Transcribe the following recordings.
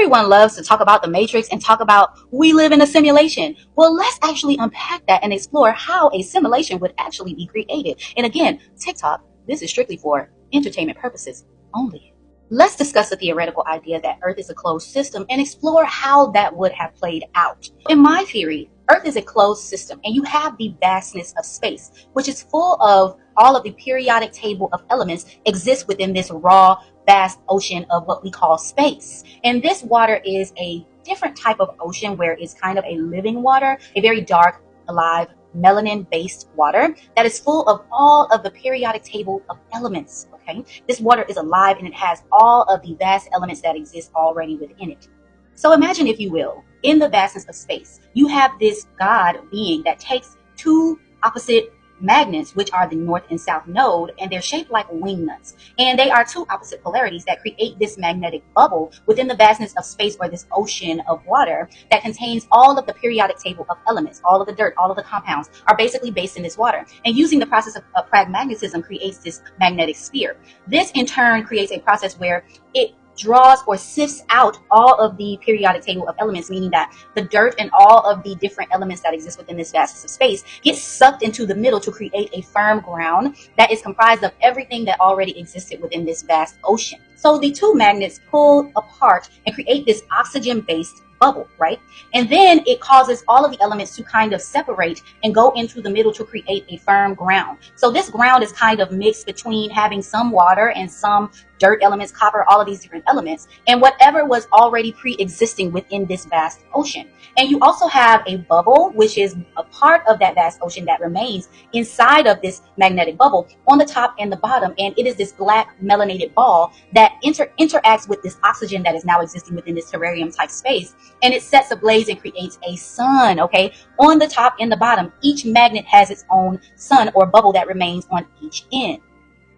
everyone loves to talk about the Matrix and talk about we live in a simulation. Well, let's actually unpack that and explore how a simulation would actually be created. And again, TikTok, this is strictly for entertainment purposes only. Let's discuss the theoretical idea that Earth is a closed system and explore how that would have played out. In my theory, Earth is a closed system, and you have the vastness of space, which is full of all of the periodic table of elements exists within this raw, vast ocean of what we call space. And this water is a different type of ocean where it's kind of a living water, a very dark, alive, melanin-based water that is full of all of the periodic table of elements. Okay, this water is alive and it has all of the vast elements that exist already within it. So imagine, if you will, in the vastness of space, you have this God being that takes two opposite magnets, which are the north and south node, and they're shaped like wing nuts. And they are two opposite polarities that create this magnetic bubble within the vastness of space, or this ocean of water that contains all of the periodic table of elements. All of the dirt, all of the compounds are basically based in this water. And using the process of pragmatism creates this magnetic sphere. This in turn creates a process where it draws or sifts out all of the periodic table of elements, meaning that the dirt and all of the different elements that exist within this vastness of space get sucked into the middle to create a firm ground that is comprised of everything that already existed within this vast ocean. So the two magnets pull apart and create this oxygen-based bubble, right? And then it causes all of the elements to kind of separate and go into the middle to create a firm ground. So this ground is kind of mixed between having some water and some dirt elements, copper, all of these different elements, and whatever was already pre-existing within this vast ocean. And you also have a bubble, which is a part of that vast ocean that remains inside of this magnetic bubble on the top and the bottom. And it is this black melanated ball that interacts with this oxygen that is now existing within this terrarium type space. And it sets ablaze and creates a sun, okay? On the top and the bottom, each magnet has its own sun or bubble that remains on each end.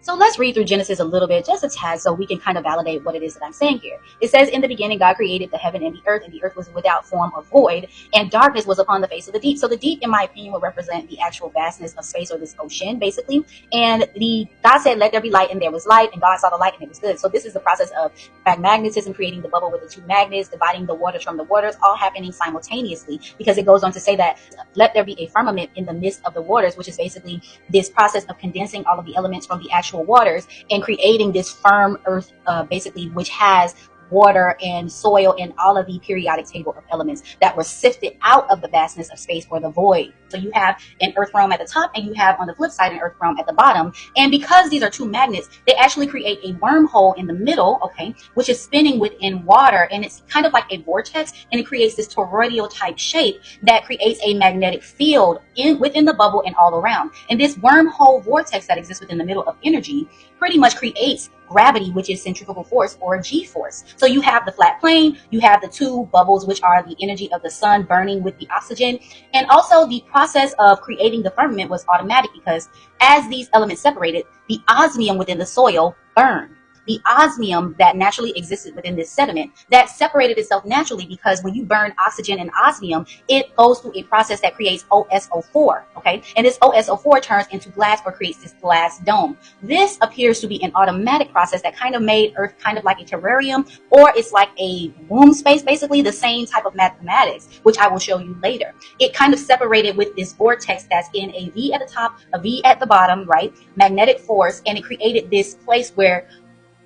So let's read through Genesis a little bit, just a tad, so we can kind of validate what it is that I'm saying here. It says, in the beginning, God created the heaven and the earth was without form or void, and darkness was upon the face of the deep. So the deep, in my opinion, would represent the actual vastness of space, or this ocean, basically. And God said, let there be light, and there was light, and God saw the light, and it was good. So this is the process of magnetism, creating the bubble with the two magnets, dividing the waters from the waters, all happening simultaneously, because it goes on to say that let there be a firmament in the midst of the waters, which is basically this process of condensing all of the elements from the actual waters and creating this firm earth, basically, which has water and soil and all of the periodic table of elements that were sifted out of the vastness of space, or the void. So you have an earth realm at the top, and you have on the flip side an earth realm at the bottom. And because these are two magnets, they actually create a wormhole in the middle, okay, which is spinning within water, and it's kind of like a vortex, and it creates this toroidal type shape that creates a magnetic field within the bubble and all around. And this wormhole vortex that exists within the middle of energy pretty much creates gravity, which is centrifugal force, or G-force. So you have the flat plane, you have the two bubbles, which are the energy of the sun burning with the oxygen. And also the process of creating the firmament was automatic, because as these elements separated, the osmium within the soil burned. The osmium that naturally existed within this sediment that separated itself naturally, because when you burn oxygen and osmium, it goes through a process that creates OSO4, okay? And this OSO4 turns into glass, or creates this glass dome. This appears to be an automatic process that kind of made Earth kind of like a terrarium, or it's like a womb space, basically the same type of mathematics, which I will show you later. It kind of separated with this vortex that's in a V at the top, a V at the bottom, right? Magnetic force, and it created this place where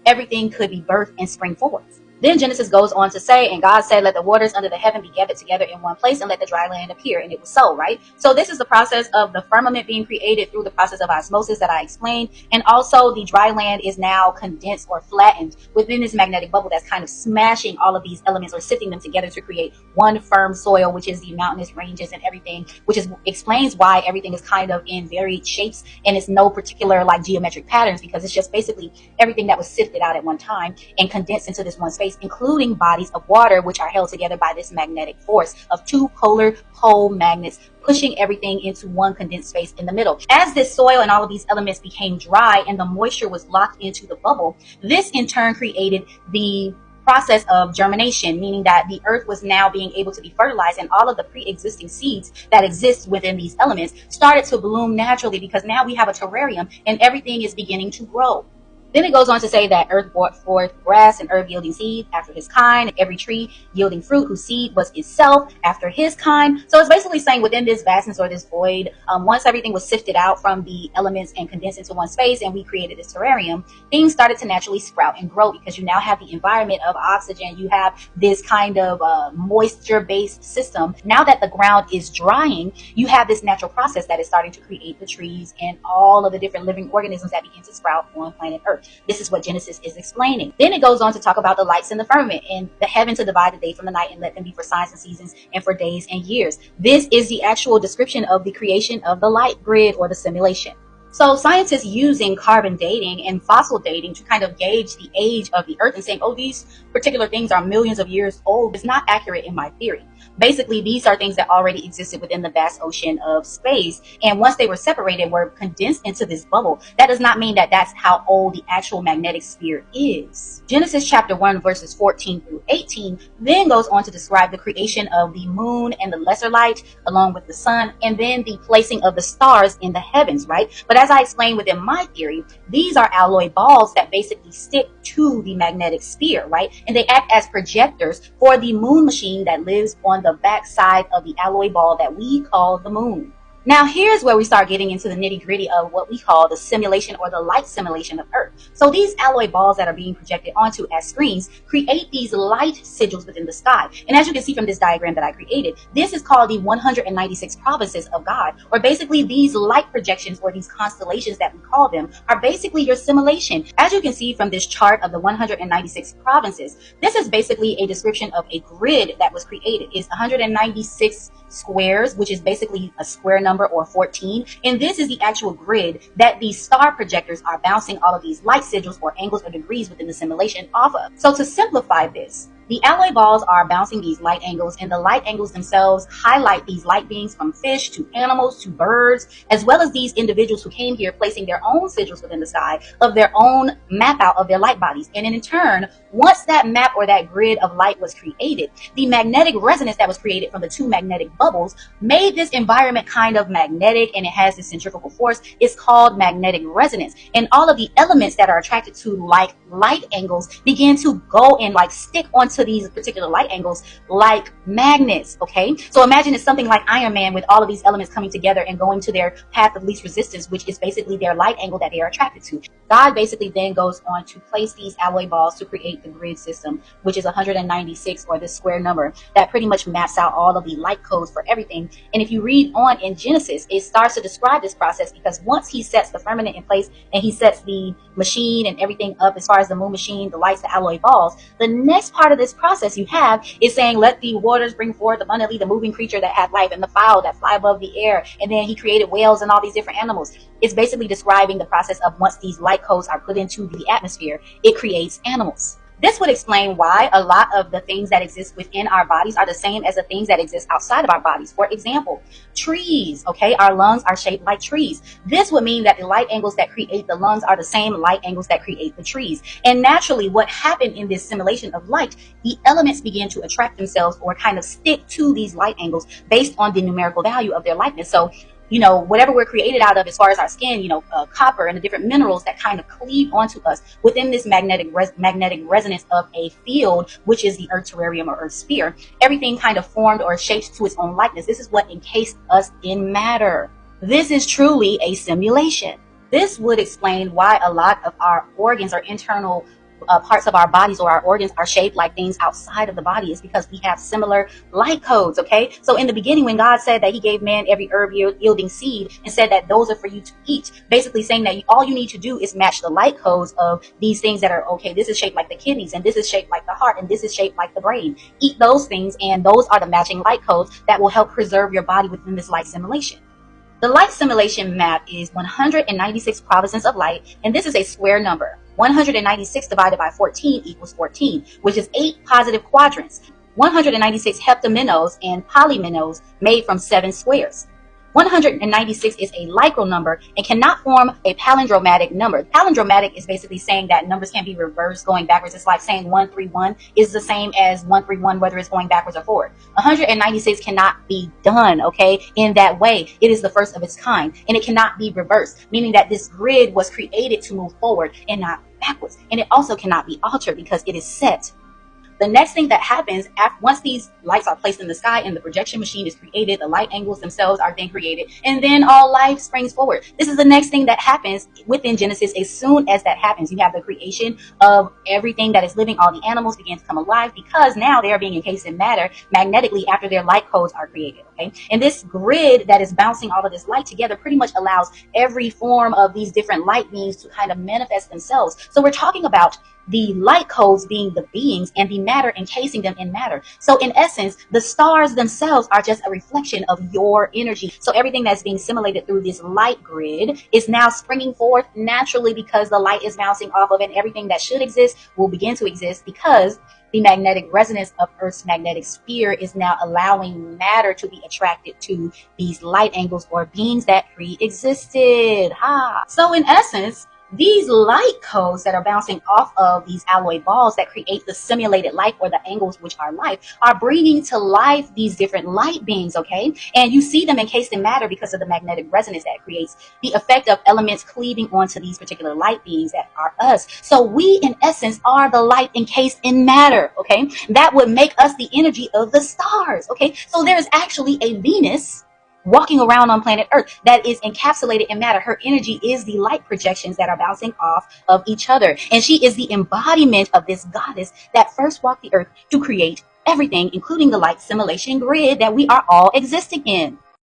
everything could be birthed and spring forwards. Then Genesis goes on to say, and God said, let the waters under the heaven be gathered together in one place, and let the dry land appear. And it was so, right? So this is the process of the firmament being created through the process of osmosis that I explained. And also the dry land is now condensed or flattened within this magnetic bubble that's kind of smashing all of these elements, or sifting them together to create one firm soil, which is the mountainous ranges and everything, which explains why everything is kind of in varied shapes, and it's no particular like geometric patterns, because it's just basically everything that was sifted out at one time and condensed into this one space, including bodies of water, which are held together by this magnetic force of two polar pole magnets pushing everything into one condensed space in the middle. As this soil and all of these elements became dry and the moisture was locked into the bubble, this in turn created the process of germination, meaning that the earth was now being able to be fertilized, and all of the pre-existing seeds that exist within these elements started to bloom naturally, because now we have a terrarium and everything is beginning to grow. Then it goes on to say that earth brought forth grass and herb yielding seed after his kind, and every tree yielding fruit whose seed was itself after his kind. So it's basically saying within this vastness or this void, once everything was sifted out from the elements and condensed into one space and we created this terrarium, things started to naturally sprout and grow because you now have the environment of oxygen. You have this kind of moisture-based system. Now that the ground is drying, you have this natural process that is starting to create the trees and all of the different living organisms that begin to sprout on planet Earth. This is what Genesis is explaining. Then it goes on to talk about the lights in the firmament and the heaven to divide the day from the night and let them be for signs and seasons and for days and years. This is the actual description of the creation of the light grid or the simulation. So scientists using carbon dating and fossil dating to kind of gauge the age of the earth and saying, oh, these particular things are millions of years old is not accurate in my theory. Basically, these are things that already existed within the vast ocean of space. And once they were separated, were condensed into this bubble. That does not mean that that's how old the actual magnetic sphere is. Genesis chapter 1, verses 14 through 18 then goes on to describe the creation of the moon and the lesser light along with the sun, and then the placing of the stars in the heavens, right? But as I explained within my theory, these are alloy balls that basically stick to the magnetic sphere, right? And they act as projectors for the moon machine that lives on the back side of the alloy ball that we call the moon. Now, here's where we start getting into the nitty-gritty of what we call the simulation or the light simulation of Earth. So these alloy balls that are being projected onto as screens create these light sigils within the sky. And as you can see from this diagram that I created, this is called the 196 provinces of God, or basically these light projections or these constellations that we call them are basically your simulation. As you can see from this chart of the 196 provinces, this is basically a description of a grid that was created. It's 196 squares, which is basically a square number or 14, and this is the actual grid that these star projectors are bouncing all of these light sigils or angles or degrees within the simulation off of. So to simplify this, the alloy balls are bouncing these light angles, and the light angles themselves highlight these light beings from fish to animals to birds, as well as these individuals who came here placing their own sigils within the sky of their own map out of their light bodies. And in turn, once that map or that grid of light was created, the magnetic resonance that was created from the two magnetic bubbles made this environment kind of magnetic, and it has this centrifugal force. It's called magnetic resonance. And all of the elements that are attracted to like light angles begin to go and like stick onto these particular light angles like magnets. Okay, so imagine it's something like Iron Man with all of these elements coming together and going to their path of least resistance, which is basically their light angle that they are attracted to. God basically then goes on to place these alloy balls to create the grid system, which is 196, or this square number that pretty much maps out all of the light codes for everything. And if you read on in Genesis, it starts to describe this process, because once he sets the firmament in place and he sets the machine and everything up as far as the moon machine, the lights, the alloy balls, the next part of this process you have is saying, let the waters bring forth abundantly the moving creature that have life and the fowl that fly above the air. And then he created whales and all these different animals. It's basically describing the process of once these light codes are put into the atmosphere, it creates animals. This would explain why a lot of the things that exist within our bodies are the same as the things that exist outside of our bodies. For example, trees, okay? Our lungs are shaped like trees. This would mean that the light angles that create the lungs are the same light angles that create the trees. And naturally, what happened in this simulation of light, the elements begin to attract themselves or kind of stick to these light angles based on the numerical value of their lightness. So, you know, whatever we're created out of as far as our skin, you know, copper and the different minerals that kind of cleave onto us within this magnetic resonance of a field, which is the Earth terrarium or Earth sphere, everything kind of formed or shaped to its own likeness. This is what encased us in matter. This is truly a simulation. This would explain why a lot of our organs or internal parts of our bodies or our organs are shaped like things outside of the body, is because we have similar light codes. Okay, so in the beginning, when God said that he gave man every herb yielding seed and said that those are for you to eat, basically saying that all you need to do is match the light codes of these things that are, okay, this is shaped like the kidneys, and this is shaped like the heart, and this is shaped like the brain. Eat those things, and those are the matching light codes that will help preserve your body within this light simulation. The light simulation map is 196 provinces of light, and this is a square number. 196 divided by 14 equals 14, which is 8 positive quadrants. 196 heptaminos and polyminos made from 7 squares. 196 is a Lycro number and cannot form a palindromatic number. Palindromatic is basically saying that numbers can be reversed going backwards. It's like saying 131 is the same as 131 whether it's going backwards or forward. 196 cannot be done, okay, in that way. It is the first of its kind, and it cannot be reversed, meaning that this grid was created to move forward and not backwards. And it also cannot be altered because it is set. The next thing that happens once these lights are placed in the sky and the projection machine is created, the light angles themselves are then created, and then all life springs forward. This is the next thing that happens within Genesis. As soon as that happens, you have the creation of everything that is living. All the animals begin to come alive because now they are being encased in matter magnetically after their light codes are created. Okay, and this grid that is bouncing all of this light together pretty much allows every form of these different light beings to kind of manifest themselves. So we're talking about the light codes being the beings and the matter encasing them in matter. So in essence, the stars themselves are just a reflection of your energy. So everything that's being simulated through this light grid is now springing forth naturally because the light is bouncing off of it. And everything that should exist will begin to exist because the magnetic resonance of Earth's magnetic sphere is now allowing matter to be attracted to these light angles or beings that pre-existed. So in essence, these light codes that are bouncing off of these alloy balls that create the simulated life or the angles which are life are bringing to life these different light beings, okay? And you see them encased in matter because of the magnetic resonance that creates the effect of elements cleaving onto these particular light beings that are us. So we, in essence, are the light encased in matter, okay? That would make us the energy of the stars, okay? So there's actually a Venus walking around on planet Earth that is encapsulated in matter. Her energy is the light projections that are bouncing off of each other. And she is the embodiment of this goddess that first walked the earth to create everything, including the light simulation grid that we are all existing in.